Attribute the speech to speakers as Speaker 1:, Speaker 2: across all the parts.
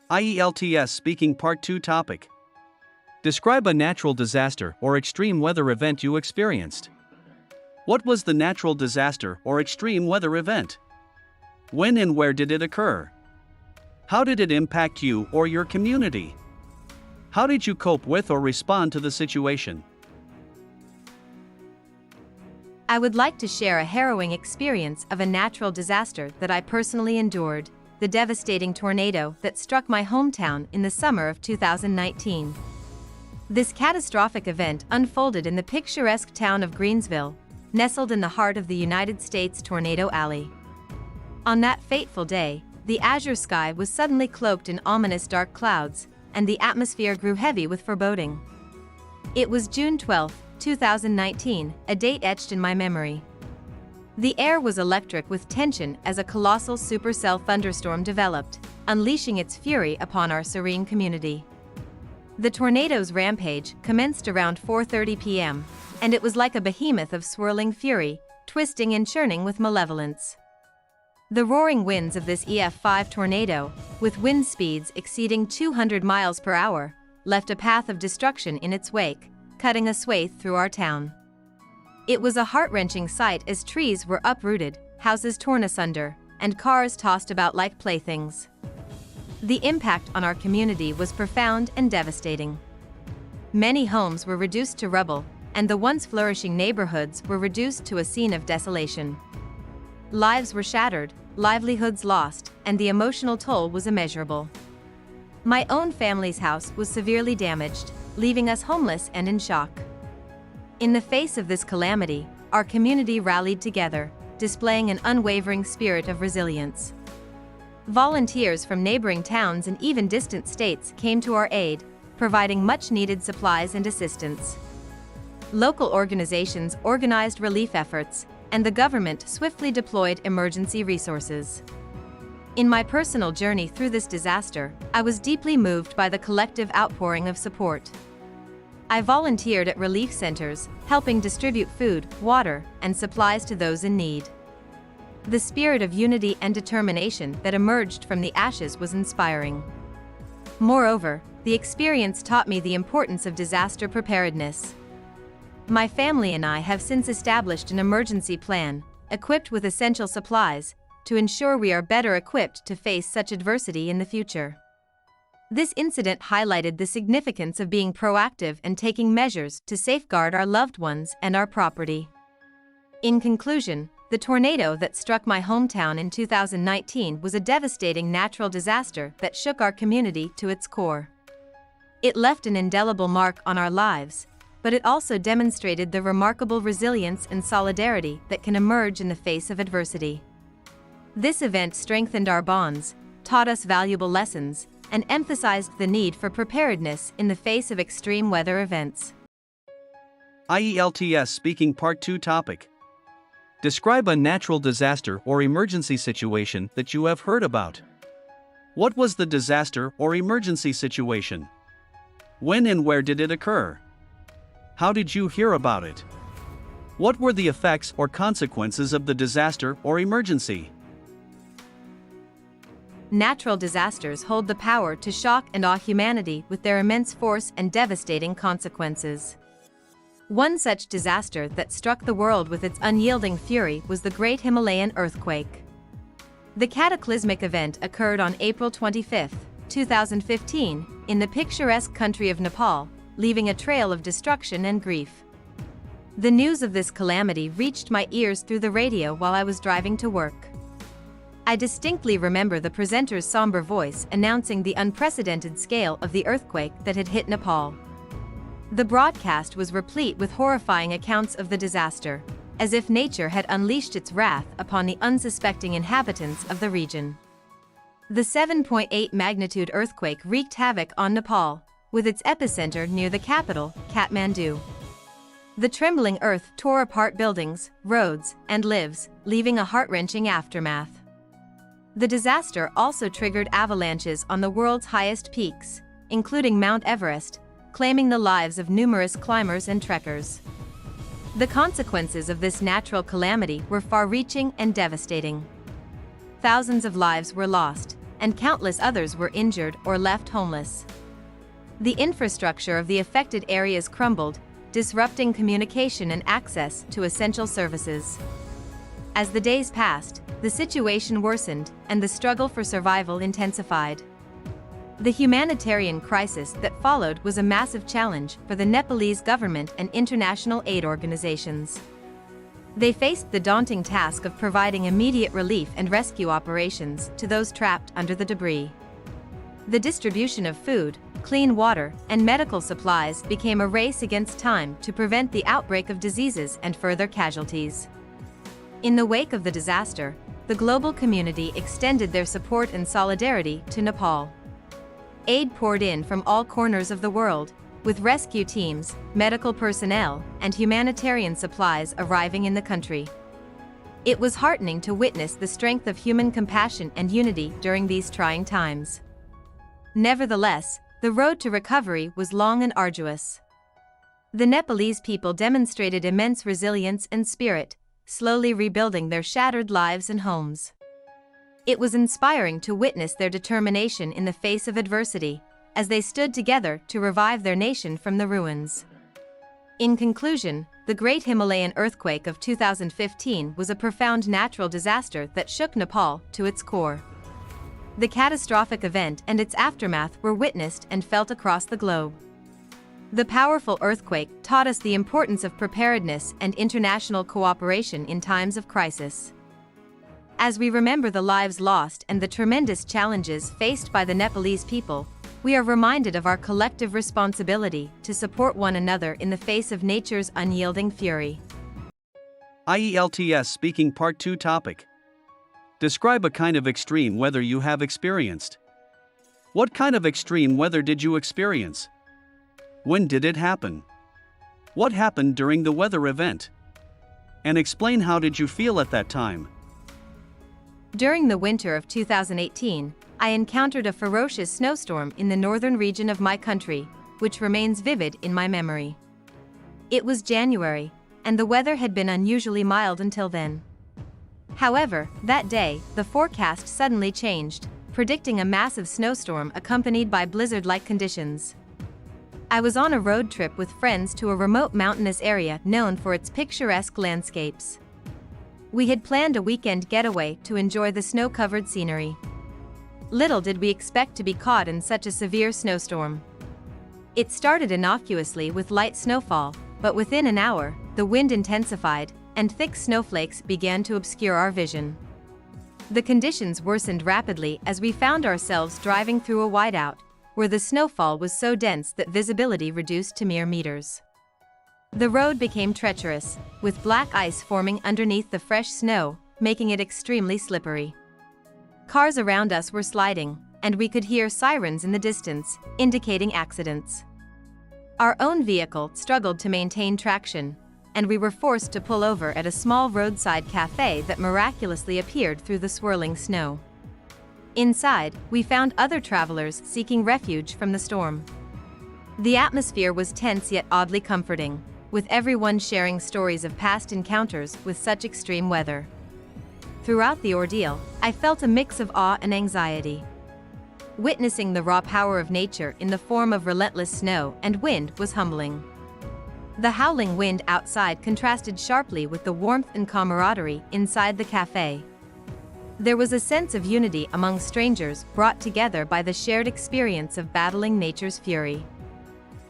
Speaker 1: IELTS Speaking Part 2 Topic. Describe a natural disaster or extreme weather event you experienced. What was the natural disaster or extreme weather event? When and where did it occur? How did it impact you or your community? How did you cope with or respond to the situation?
Speaker 2: I would like to share a harrowing experience of a natural disaster that I personally endured, the devastating tornado that struck my hometown in the summer of 2019. This catastrophic event unfolded in the picturesque town of Greensville, nestled in the heart of the United States Tornado Alley. On that fateful day, the azure sky was suddenly cloaked in ominous dark clouds, and the atmosphere grew heavy with foreboding. It was June 12, 2019, a date etched in my memory. The air was electric with tension as a colossal supercell thunderstorm developed, unleashing its fury upon our serene community. The tornado's rampage commenced around 4:30 p.m., and it was like a behemoth of swirling fury, twisting and churning with malevolence. The roaring winds of this EF5 tornado, with wind speeds exceeding 200 miles per hour, left a path of destruction in its wake, cutting a swathe through our town. It was a heart-wrenching sight as trees were uprooted, houses torn asunder, and cars tossed about like playthings. The impact on our community was profound and devastating. Many homes were reduced to rubble, and the once flourishing neighborhoods were reduced to a scene of desolation. Lives were shattered, livelihoods lost, and the emotional toll was immeasurable. My own family's house was severely damaged, leaving us homeless and in shock. In the face of this calamity, our community rallied together, displaying an unwavering spirit of resilience. Volunteers from neighboring towns and even distant states came to our aid, providing much-needed supplies and assistance. Local organizations organized relief efforts, and the government swiftly deployed emergency resources. In my personal journey through this disaster, I was deeply moved by the collective outpouring of support. I volunteered at relief centers, helping distribute food, water, and supplies to those in need. The spirit of unity and determination that emerged from the ashes was inspiring. Moreover, the experience taught me the importance of disaster preparedness. My family and I have since established an emergency plan, equipped with essential supplies, to ensure we are better equipped to face such adversity in the future. This incident highlighted the significance of being proactive and taking measures to safeguard our loved ones and our property. In conclusion, the tornado that struck my hometown in 2019 was a devastating natural disaster that shook our community to its core. It left an indelible mark on our lives, but it also demonstrated the remarkable resilience and solidarity that can emerge in the face of adversity. This event strengthened our bonds, taught us valuable lessons, and emphasized the need for preparedness in the face of extreme weather events.
Speaker 1: IELTS Speaking Part 2 Topic. Describe a natural disaster or emergency situation that you have heard about. What was the disaster or emergency situation? When and where did it occur? How did you hear about it? What were the effects or consequences of the disaster or emergency?
Speaker 2: Natural disasters hold the power to shock and awe humanity with their immense force and devastating consequences. One such disaster that struck the world with its unyielding fury was the Great Himalayan Earthquake. The cataclysmic event occurred on April 25, 2015, in the picturesque country of Nepal, leaving a trail of destruction and grief. The news of this calamity reached my ears through the radio while I was driving to work. I distinctly remember the presenter's somber voice announcing the unprecedented scale of the earthquake that had hit Nepal. The broadcast was replete with horrifying accounts of the disaster, as if nature had unleashed its wrath upon the unsuspecting inhabitants of the region. The 7.8 magnitude earthquake wreaked havoc on Nepal, with its epicenter near the capital, Kathmandu. The trembling earth tore apart buildings, roads, and lives, leaving a heart-wrenching aftermath. The disaster also triggered avalanches on the world's highest peaks, including Mount Everest, claiming the lives of numerous climbers and trekkers. The consequences of this natural calamity were far-reaching and devastating. Thousands of lives were lost, and countless others were injured or left homeless. The infrastructure of the affected areas crumbled, disrupting communication and access to essential services. As the days passed, the situation worsened, and the struggle for survival intensified. The humanitarian crisis that followed was a massive challenge for the Nepalese government and international aid organizations. They faced the daunting task of providing immediate relief and rescue operations to those trapped under the debris. The distribution of food, clean water, and medical supplies became a race against time to prevent the outbreak of diseases and further casualties. In the wake of the disaster, the global community extended their support and solidarity to Nepal. Aid poured in from all corners of the world, with rescue teams, medical personnel, and humanitarian supplies arriving in the country. It was heartening to witness the strength of human compassion and unity during these trying times. Nevertheless, the road to recovery was long and arduous. The Nepalese people demonstrated immense resilience and spirit, slowly rebuilding their shattered lives and homes. It was inspiring to witness their determination in the face of adversity, as they stood together to revive their nation from the ruins. In conclusion, the Great Himalayan Earthquake of 2015 was a profound natural disaster that shook Nepal to its core. The catastrophic event and its aftermath were witnessed and felt across the globe. The powerful earthquake taught us the importance of preparedness and international cooperation in times of crisis. As we remember the lives lost and the tremendous challenges faced by the Nepalese people, we are reminded of our collective responsibility to support one another in the face of nature's unyielding fury.
Speaker 1: IELTS Speaking Part 2 Topic. Describe a kind of extreme weather you have experienced. What kind of extreme weather did you experience? When did it happen? What happened during the weather event? And explain how did you feel at that time?
Speaker 2: During the winter of 2018, I encountered a ferocious snowstorm in the northern region of my country, which remains vivid in my memory. It was January, and the weather had been unusually mild until then. However, that day, the forecast suddenly changed, predicting a massive snowstorm accompanied by blizzard-like conditions. I was on a road trip with friends to a remote mountainous area known for its picturesque landscapes. We had planned a weekend getaway to enjoy the snow-covered scenery. Little did we expect to be caught in such a severe snowstorm. It started innocuously with light snowfall, but within an hour, the wind intensified, and thick snowflakes began to obscure our vision. The conditions worsened rapidly as we found ourselves driving through a whiteout, where the snowfall was so dense that visibility reduced to mere meters. The road became treacherous, with black ice forming underneath the fresh snow, making it extremely slippery. Cars around us were sliding, and we could hear sirens in the distance, indicating accidents. Our own vehicle struggled to maintain traction, and we were forced to pull over at a small roadside cafe that miraculously appeared through the swirling snow. Inside, we found other travelers seeking refuge from the storm. The atmosphere was tense yet oddly comforting, with everyone sharing stories of past encounters with such extreme weather. Throughout the ordeal, I felt a mix of awe and anxiety. Witnessing the raw power of nature in the form of relentless snow and wind was humbling. The howling wind outside contrasted sharply with the warmth and camaraderie inside the cafe. There was a sense of unity among strangers brought together by the shared experience of battling nature's fury.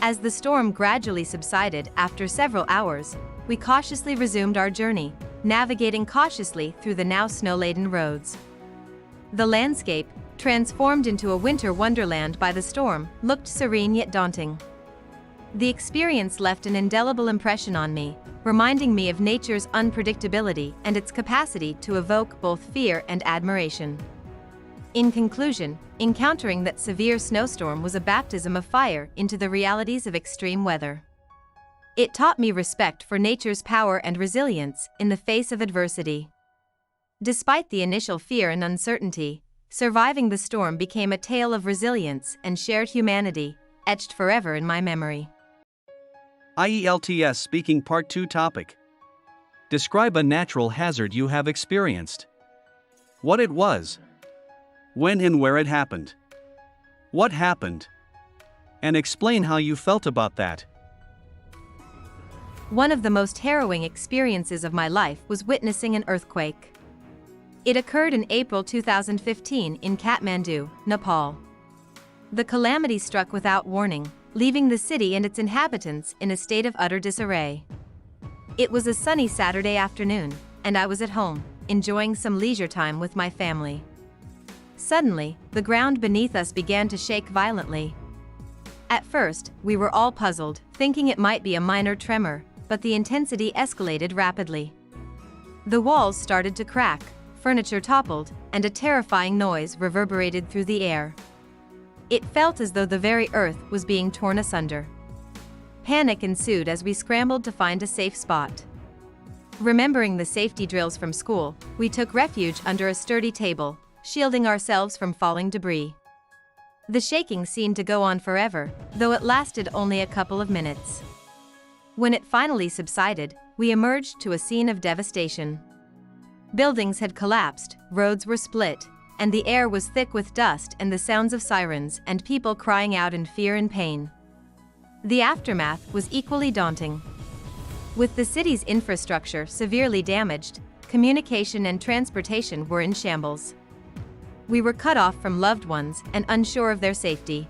Speaker 2: As the storm gradually subsided after several hours, we cautiously resumed our journey, navigating cautiously through the now snow-laden roads. The landscape, transformed into a winter wonderland by the storm, looked serene yet daunting. The experience left an indelible impression on me, reminding me of nature's unpredictability and its capacity to evoke both fear and admiration. In conclusion, encountering that severe snowstorm was a baptism of fire into the realities of extreme weather. It taught me respect for nature's power and resilience in the face of adversity. Despite the initial fear and uncertainty, surviving the storm became a tale of resilience and shared humanity, etched forever in my memory.
Speaker 1: IELTS Speaking Part 2 Topic. Describe a natural hazard you have experienced. What it was. When and where it happened. What happened? And explain how you felt about that.
Speaker 2: One of the most harrowing experiences of my life was witnessing an earthquake. It occurred in April 2015 in Kathmandu, Nepal. The calamity struck without warning, leaving the city and its inhabitants in a state of utter disarray. It was a sunny Saturday afternoon, and I was at home, enjoying some leisure time with my family. Suddenly, the ground beneath us began to shake violently. At first, we were all puzzled, thinking it might be a minor tremor, but the intensity escalated rapidly. The walls started to crack, furniture toppled, and a terrifying noise reverberated through the air. It felt as though the very earth was being torn asunder. Panic ensued as we scrambled to find a safe spot. Remembering the safety drills from school, we took refuge under a sturdy table, shielding ourselves from falling debris. The shaking seemed to go on forever, though it lasted only a couple of minutes. When it finally subsided, we emerged to a scene of devastation. Buildings had collapsed, roads were split, and the air was thick with dust and the sounds of sirens and people crying out in fear and pain. The aftermath was equally daunting. With the city's infrastructure severely damaged, communication and transportation were in shambles. We were cut off from loved ones and unsure of their safety.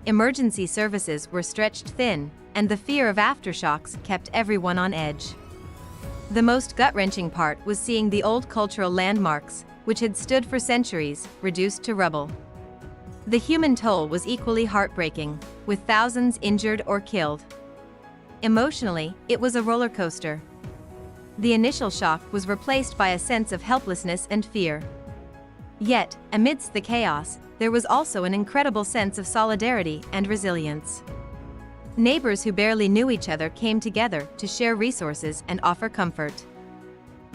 Speaker 2: Emergency services were stretched thin, and the fear of aftershocks kept everyone on edge. The most gut-wrenching part was seeing the old cultural landmarks, which had stood for centuries, reduced to rubble. The human toll was equally heartbreaking, with thousands injured or killed. Emotionally, it was a roller coaster. The initial shock was replaced by a sense of helplessness and fear. Yet, amidst the chaos, there was also an incredible sense of solidarity and resilience. Neighbors who barely knew each other came together to share resources and offer comfort.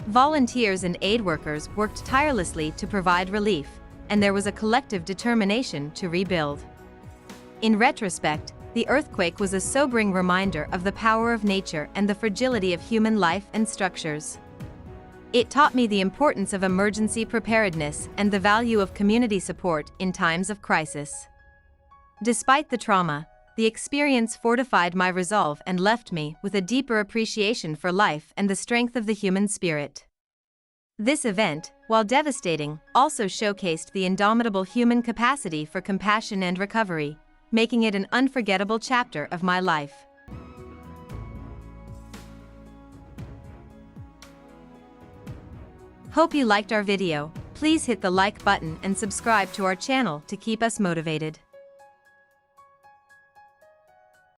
Speaker 2: Volunteers and aid workers worked tirelessly to provide relief, and there was a collective determination to rebuild. In retrospect, the earthquake was a sobering reminder of the power of nature and the fragility of human life and structures. It taught me the importance of emergency preparedness and the value of community support in times of crisis. Despite the trauma, the experience fortified my resolve and left me with a deeper appreciation for life and the strength of the human spirit. This event, while devastating, also showcased the indomitable human capacity for compassion and recovery, making it an unforgettable chapter of my life. Hope you liked our video. Please hit the like button and subscribe to our channel to keep us motivated.